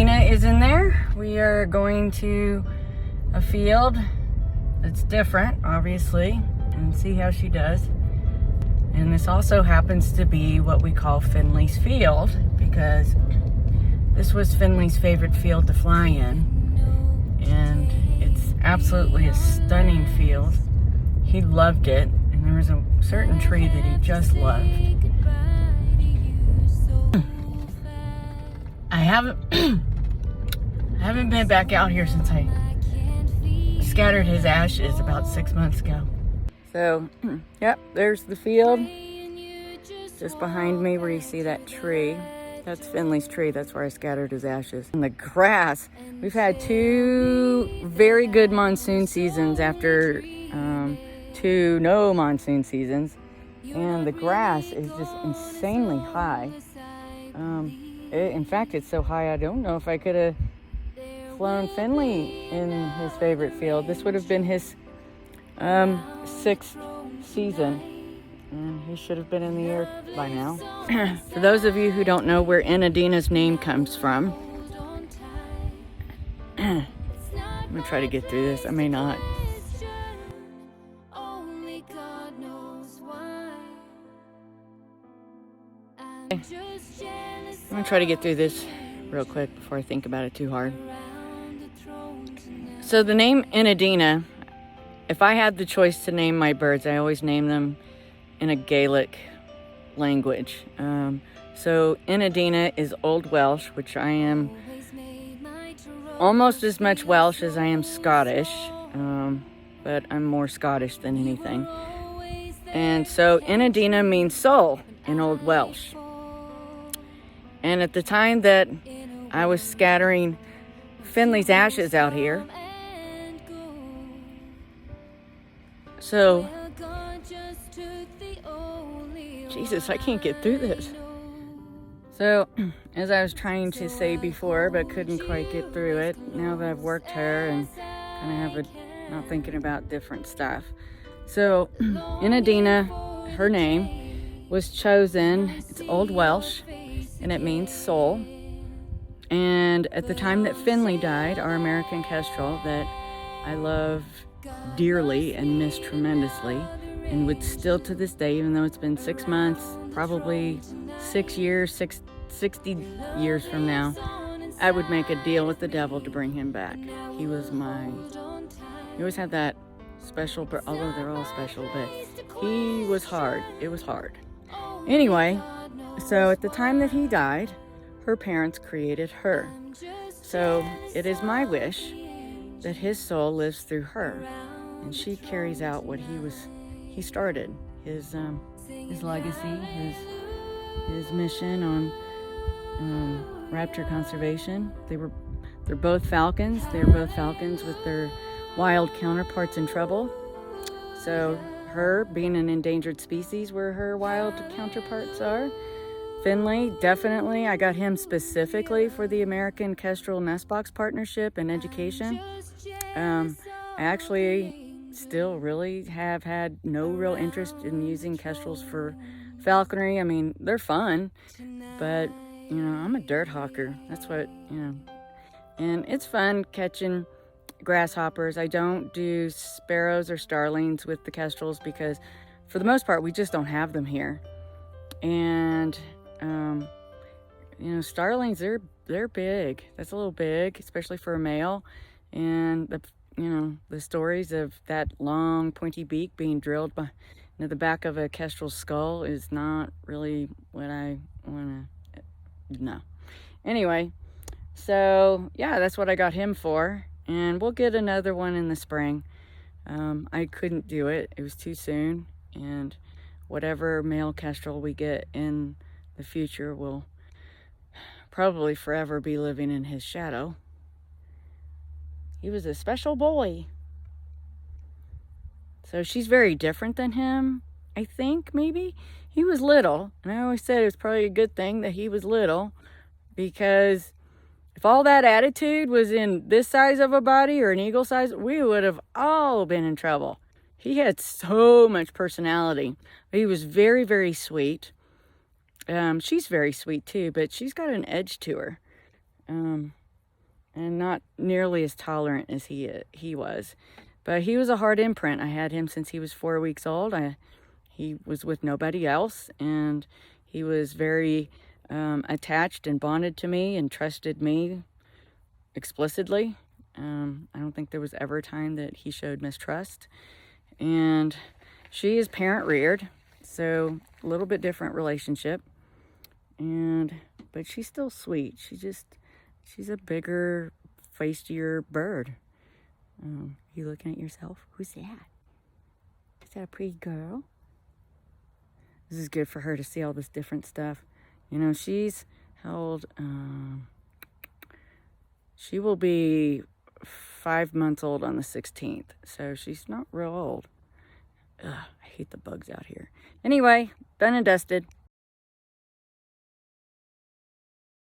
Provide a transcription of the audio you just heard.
Enedina is in there. We are going to a field that's different, obviously, and see how she does. And this also happens to be what we call Finley's field, because this was Finley's favorite field to fly in. And it's absolutely a stunning field. He loved it, and there was a certain tree that he just loved. I haven't been back out here since I scattered his ashes about 6 months ago. So, yep, there's the field. Just behind me where you see that tree. That's Finley's tree. That's where I scattered his ashes. And the grass. We've had 2 very good monsoon seasons after 2 no monsoon seasons. And the grass is just insanely high. In fact, it's so high I don't know if I could have flown Finley in his favorite field. This would have been his 6th season, and he should have been in the air by now. For those of you who don't know where Enedina's name comes from, I'm gonna try to get through this. I may not. I'm gonna try to get through this real quick before I think about it too hard. So the name Enedina, if I had the choice to name my birds, I always name them in a Gaelic language. So Enedina is Old Welsh, which I am almost as much Welsh as I am Scottish, but I'm more Scottish than anything. And so Enedina means soul in Old Welsh. And at the time that I was scattering Finley's ashes out here, so, Jesus, I can't get through this. So, as I was trying to say before, but couldn't quite get through it, now that I've worked her and kind of not thinking about different stuff. So, Enedina, her name, was chosen, it's Old Welsh, and it means soul. And at the time that Finley died, our American kestrel that I love dearly and miss tremendously, and would still to this day, even though it's been 6 months, probably 6 years, 60 years from now, I would make a deal with the devil to bring him back. He was he always had that special, although they're all special, but he was hard. It was hard. Anyway, so at the time that he died, her parents created her. So it is my wish that his soul lives through her, and she carries out what he started, his legacy, his mission on raptor conservation. They're both falcons. They're both falcons with their wild counterparts in trouble. So her being an endangered species where her wild counterparts are. Finley, definitely. I got him specifically for the American Kestrel Nest Box Partnership and education. I actually still really have had no real interest in using kestrels for falconry. I mean, they're fun, but, I'm a dirt hawker. That's what, And it's fun catching grasshoppers. I don't do sparrows or starlings with the kestrels because, for the most part, we just don't have them here. And starlings, they're big. That's a little big, especially for a male. And the stories of that long pointy beak being drilled by the back of a kestrel's skull is not really what I want to know. Anyway, so yeah, that's what I got him for. And we'll get another one in the spring. I couldn't do it. It was too soon. And whatever male kestrel we get in the future will probably forever be living in his shadow. He was a special boy. So she's very different than him, I think, maybe. He was little, and I always said it was probably a good thing that he was little, because if all that attitude was in this size of a body or an eagle size, we would have all been in trouble. He had so much personality. He was very, very sweet. She's very sweet too, but she's got an edge to her. and not nearly as tolerant as he was. But he was a hard imprint. I had him since he was 4 weeks old. He was with nobody else, and he was very attached and bonded to me and trusted me explicitly. I don't think there was ever a time that he showed mistrust. And she is parent reared, so a little bit different relationship. But she's still sweet. She's a bigger, feistier bird. You looking at yourself? Who's that? Is that a pretty girl? This is good for her to see all this different stuff. You know, she's how old? She will be 5 months old on the 16th, so she's not real old. Ugh, I hate the bugs out here. Anyway, done and dusted.